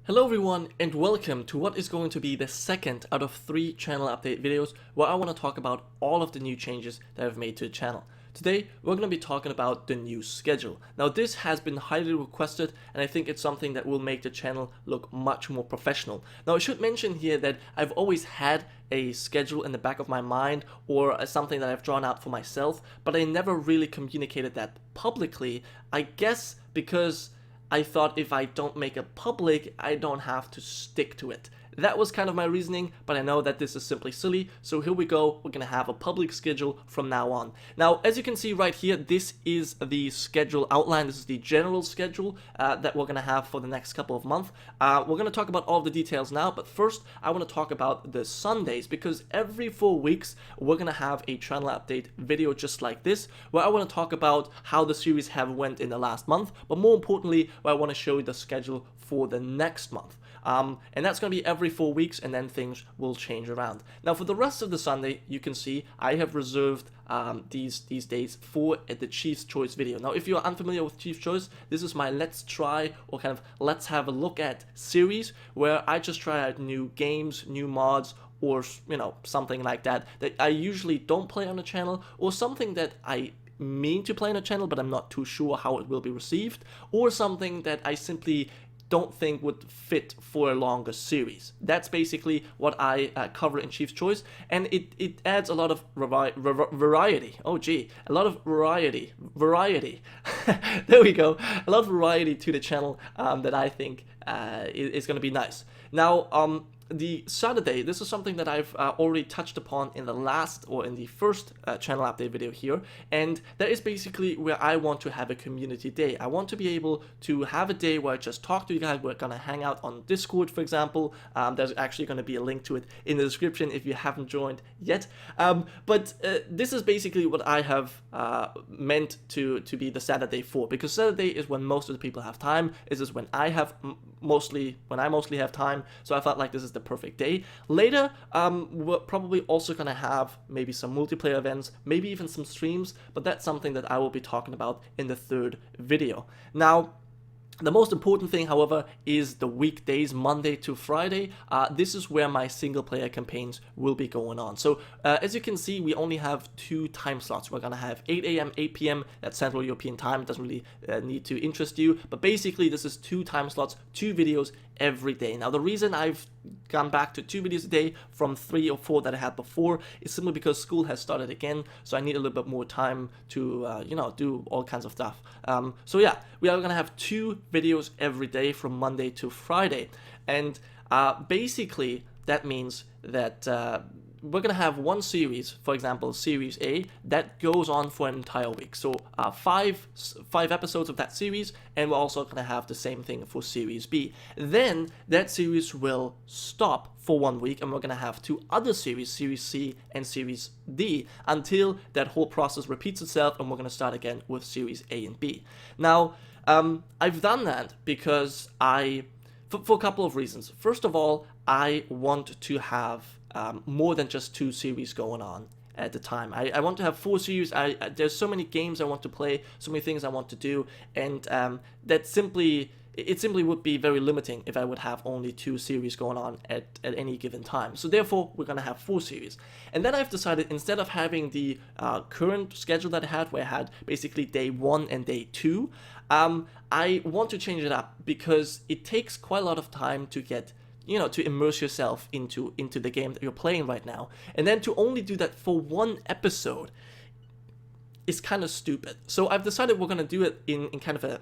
Hello everyone and welcome to what is going to be the second out of 3 channel update videos where I want to talk about all of the new changes that I've made to the channel. Today we're going to be talking about the new schedule. Now this has been highly requested and I think it's something that will make the channel look much more professional. Now I should mention here that I've always had a schedule in the back of my mind or something that I've drawn out for myself, but I never really communicated that publicly, I guess because I thought if I don't make it public, I don't have to stick to it. That was kind of my reasoning, but I know that this is simply silly, so here we go, we're gonna have a public schedule from now on. Now, as you can see right here, this is the schedule outline, this is the general schedule that we're gonna have for the next couple of months. We're gonna talk about all the details now, but first, I wanna talk about the Sundays, because every 4 weeks, we're gonna have a channel update video just like this, where I wanna talk about how the series have went in the last month, but more importantly, where I wanna show you the schedule for the next month. And that's going to be every 4 weeks, and then things will change around. Now, for the rest of the Sunday, you can see I have reserved these days for the Chief's Choice video. Now, if you're unfamiliar with Chief's Choice, this is my let's try or kind of let's have a look at series where I just try out new games, new mods, or something like that I usually don't play on the channel, or something that I mean to play on the channel but I'm not too sure how it will be received, or something that I simply don't think would fit for a longer series. That's basically what I cover in Chief's Choice, and it adds a lot of variety. Oh gee, a lot of variety. There we go. A lot of variety to the channel that I think is going to be nice. Now, the Saturday, this is something that I've already touched upon in the last or in the first channel update video here, and that is basically where I want to have a community day. I want to be able to have a day where I just talk to you guys. We're gonna hang out on Discord, for example. There's actually gonna be a link to it in the description if you haven't joined yet. But this is basically what I have meant to be the Saturday for, because Saturday is when most of the people have time. This is when I mostly have time, so I felt like this is the perfect day. Later, we're probably also gonna have maybe some multiplayer events, maybe even some streams, but that's something that I will be talking about in the third video. Now, the most important thing, however, is the weekdays, Monday to Friday. This is where my single-player campaigns will be going on. So, as you can see, we only have 2 time slots. We're gonna have 8 a.m., 8 p.m. That's Central European time. It doesn't really need to interest you, but basically, this is 2 time slots, 2 videos every day. Now, the reason I've gone back to 2 videos a day from 3 or 4 that I had before is simply because school has started again, so I need a little bit more time to, do all kinds of stuff. So yeah, we are gonna have 2 videos every day from Monday to Friday, and basically that means that we're gonna have one series, for example, Series A, that goes on for an entire week. So 5 episodes of that series, and we're also gonna have the same thing for Series B. Then that series will stop for 1 week, and we're gonna have 2 other series, Series C and Series D, until that whole process repeats itself, and we're gonna start again with Series A and B. Now, I've done that because for a couple of reasons. First of all, I want to have more than just 2 series going on at the time. I want to have 4 series. There's so many games I want to play, so many things I want to do, and that simply would be very limiting if I would have only 2 series going on at any given time. So therefore, we're gonna have 4 series. And then I've decided, instead of having the current schedule that I had, where I had basically day 1 and day 2, I want to change it up because it takes quite a lot of time to get to immerse yourself into the game that you're playing right now. And then to only do that for 1 episode is kind of stupid. So I've decided we're going to do it in kind of a,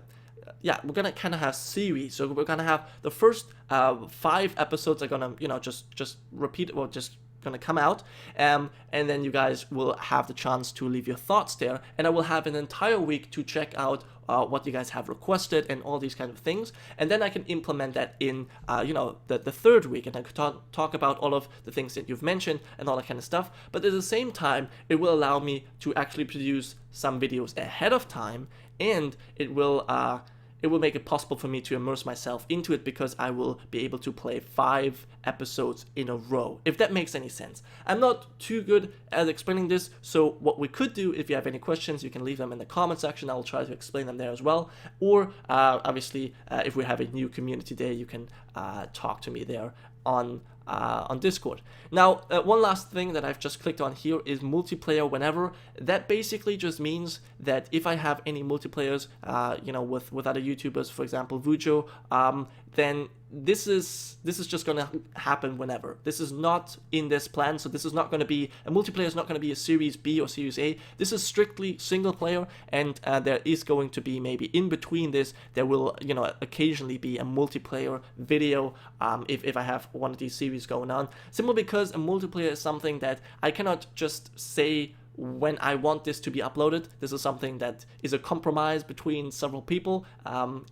we're going to kind of have series. So we're going to have the first 5 episodes are going to, just repeat, or just going to come out, and then you guys will have the chance to leave your thoughts there, and I will have an entire week to check out what you guys have requested and all these kind of things, and then I can implement that in the third week, and I could talk about all of the things that you've mentioned and all that kind of stuff. But at the same time, it will allow me to actually produce some videos ahead of time, and it will make it possible for me to immerse myself into it, because I will be able to play 5 episodes in a row, if that makes any sense. I'm not too good at explaining this, so what we could do, if you have any questions, you can leave them in the comment section. I'll try to explain them there as well. Or obviously, if we have a new community day, you can talk to me there on Discord. Now, one last thing that I've just clicked on here is multiplayer whenever. That basically just means that if I have any multiplayers, with other YouTubers, for example, Vujo, then this is just gonna happen whenever. This is not in this plan, so this is not gonna be a multiplayer. Is not gonna be a Series B or Series A. This is strictly single player, and there is going to be maybe in between this, there will occasionally be a multiplayer video if I have one of these series going on. Simply because a multiplayer is something that I cannot just say when I want this to be uploaded. This is something that is a compromise between several people,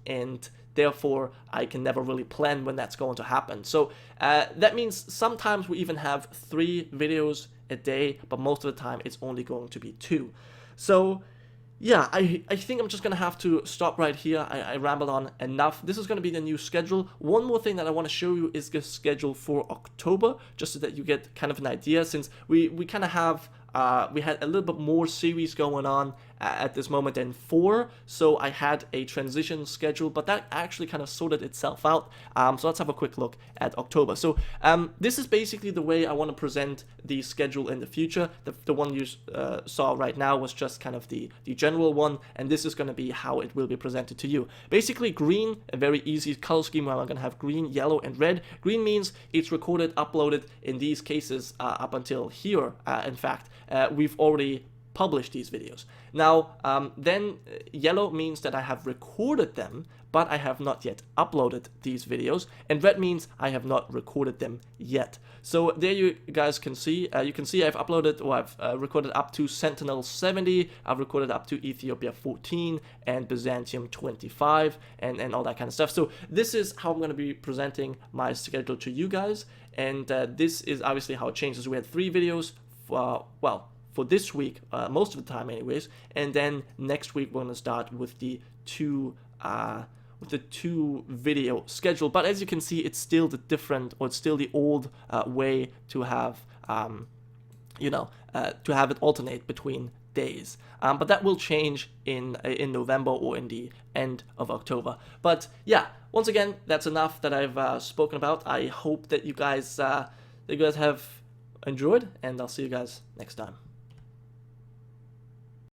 and therefore I can never really plan when that's going to happen. So that means sometimes we even have 3 videos a day, but most of the time it's only going to be 2. So yeah, I think I'm just going to have to stop right here. I rambled on enough. This is going to be the new schedule. One more thing that I want to show you is the schedule for October, just so that you get kind of an idea, since we kind of have we had a little bit more series going on at this moment than 4, so I had a transition schedule, but that actually kind of sorted itself out. So let's have a quick look at October. So this is basically the way I want to present the schedule in the future. The one you saw right now was just kind of the general one, and this is going to be how it will be presented to you. Basically, green, a very easy color scheme where I'm going to have green, yellow, and red. Green means it's recorded, uploaded. In these cases, up until here, in fact, we've already published these videos. Now, then yellow means that I have recorded them, but I have not yet uploaded these videos, and red means I have not recorded them yet. So there you guys can see, I've uploaded, or I've recorded up to Sentinel 70, I've recorded up to Ethiopia 14, and Byzantium 25, and all that kind of stuff. So this is how I'm going to be presenting my schedule to you guys, and this is obviously how it changes. We had 3 videos, for this week, most of the time anyways, and then next week we're going to start with the 2 video schedule. But as you can see, it's still the different, or it's still the old way to have to have it alternate between days. But that will change in November or in the end of October. But yeah, once again, that's enough that I've spoken about. I hope that you guys have enjoyed, and I'll see you guys next time.